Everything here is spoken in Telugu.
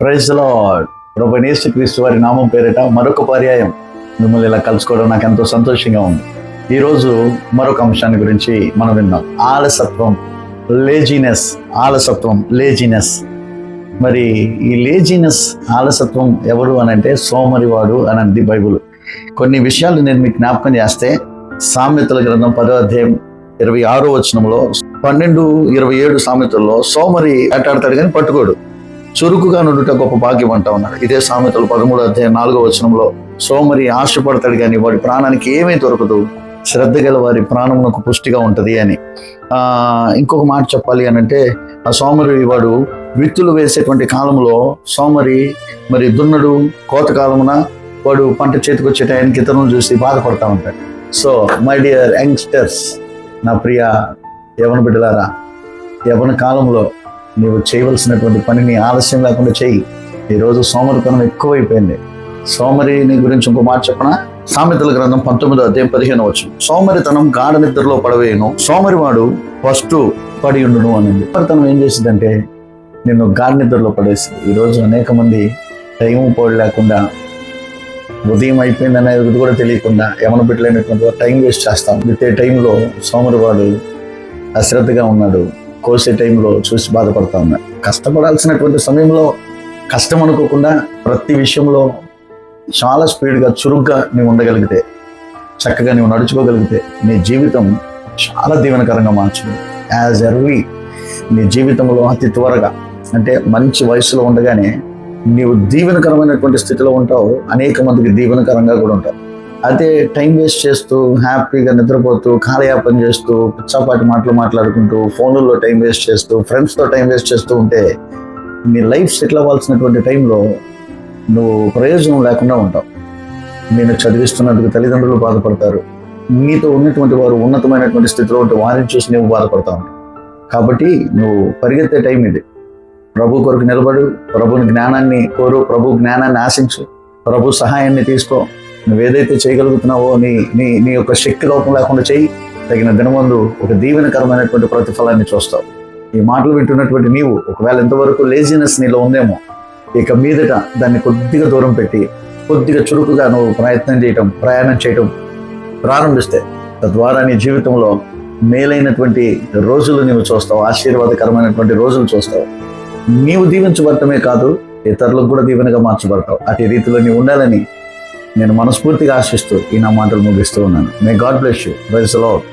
Praise the lord. ప్రభువైన యేసుక్రీస్తు వారి నామం పేరిట మరొక పర్యాయం మిమ్మల్ని ఇలా కలుసుకోవడం నాకు ఎంతో సంతోషంగా ఉంది. ఈరోజు మరొక అంశాన్ని గురించి మనం విన్నాం. ఆలసత్వం, లేజినెస్. మరి ఈ లేజినెస్, ఆలసత్వం ఎవరు అని అంటే సోమరివాడు అని అంది బైబుల్. కొన్ని విషయాలు నేను మీకు జ్ఞాపకం చేస్తే, సామెతల గ్రంథం 10వ అధ్యాయం 26వ వచనంలో 12-27 సామెతల్లో సోమరి ఆటాడతాడు కానీ పట్టుకోడు, చురుకుగా నుండుట గొప్ప భాగ్యం అంటా ఉన్నాడు. ఇదే సామెతలు 13వ అధ్యాయం 4వ వచనంలో సోమరి ఆశపడతాడు కానీ వాడి ప్రాణానికి ఏమీ దొరకదు, శ్రద్ధ గల వారి ప్రాణమునకు పుష్టిగా ఉంటుంది అని. ఇంకొక మాట చెప్పాలి అని అంటే, ఆ సోమరి వాడు విత్తులు వేసేటువంటి కాలంలో సోమరి మరి దున్నడు, కోత కాలమున వాడు పంట చేతికి వచ్చే టైంకి ఇతరులను చూసి బాధపడతా ఉంటాడు. సో మై డియర్ యంగ్స్టర్స్, నా ప్రియ యవన బిడ్డలారా, యవన కాలంలో నీవు చేయవలసినటువంటి పనిని ఆలస్యం లేకుండా చెయ్యి. ఈరోజు సోమరితనం ఎక్కువైపోయింది. సోమరిని గురించి ఇంకో మాట చెప్పనా? సామెతల గ్రంథం 19వ అధ్యాయం 15వ వచనం, సోమరితనం గాఢ నిద్రలో పడవేయను, సోమరివాడు ఫస్ట్ పడి ఉండును అనింది. సోమరితనం ఏం చేసిందంటే నిన్ను గాఢ నిద్రలో పడేసింది. ఈరోజు అనేక మంది టైం పోడు లేకుండా, ఉదయం అయిపోయింది అనేది కూడా తెలియకుండా యవన బిడ్డలైనటువంటి టైం వేస్ట్ చేస్తాం. విత్తే టైంలో సోమరివాడు అశ్రద్ధగా ఉన్నాడు, కోసే టైంలో చూసి బాధపడతా ఉన్నాడు. కష్టపడాల్సినటువంటి సమయంలో కష్టం అనుకోకుండా ప్రతి విషయంలో చాలా స్పీడ్గా, చురుగ్గా నీవు ఉండగలిగితే, చక్కగా నీవు నడుచుకోగలిగితే నీ జీవితం చాలా దీవెనకరంగా మార్చుకుంది. యాజ్ ఎర్లీ నీ జీవితంలో అతి త్వరగా, అంటే మంచి వయసులో ఉండగానే నీవు దీవెనకరమైనటువంటి స్థితిలో ఉంటావు, అనేక మందికి దీవెనకరంగా కూడా ఉంటావు. అదే టైం వేస్ట్ చేస్తూ, హ్యాపీగా నిద్రపోతూ, కాలయాపన చేస్తూ, పిచ్చాపాటి మాటలు మాట్లాడుకుంటూ, ఫోన్లలో టైం వేస్ట్ చేస్తూ, ఫ్రెండ్స్తో టైం వేస్ట్ చేస్తూ ఉంటే నీ లైఫ్ సెటిల్ అవ్వాల్సినటువంటి టైంలో నువ్వు ప్రయోజనం లేకుండా ఉంటావు. నేను చదివిస్తున్నందుకు తల్లిదండ్రులు బాధపడతారు, నీతో ఉన్నటువంటి వారు ఉన్నతమైనటువంటి స్థితిలో ఉంటే వారిని చూసి నువ్వు బాధపడతా ఉంటావు. కాబట్టి నువ్వు పరిగెత్తే టైం ఇది. ప్రభు కొరకు నిలబడు, ప్రభుని జ్ఞానాన్ని కోరు, ప్రభు జ్ఞానాన్ని ఆశించు, ప్రభు సహాయాన్ని తీసుకో. నువ్వేదైతే చేయగలుగుతున్నావో నీ యొక్క శక్తి లోపం లేకుండా చెయ్యి. తగిన దినమందు ఒక దీవెనకరమైనటువంటి ప్రతిఫలాన్ని చూస్తావు. ఈ మాటలు వింటున్నటువంటి నీవు ఒకవేళ ఎంతవరకు లేజినెస్ నీలో ఉందేమో, ఇక మీదట దాన్ని కొద్దిగా దూరం పెట్టి కొద్దిగా చురుకుగా నువ్వు ప్రయాణం చేయటం ప్రారంభిస్తే, తద్వారా నీ జీవితంలో మేలైనటువంటి రోజులు నీవు చూస్తావు, ఆశీర్వాదకరమైనటువంటి రోజులు చూస్తావు. నీవు దీవించబడటమే కాదు, ఇతరులకు కూడా దీవెనగా మార్చబడతావు. అటు రీతిలో నీవు ఉండాలని నేను మనస్ఫూర్తిగా ఆశిస్తూ ఈ నా మాటలు ముగిస్తూ ఉన్నాను. May God bless you. Praise the lord.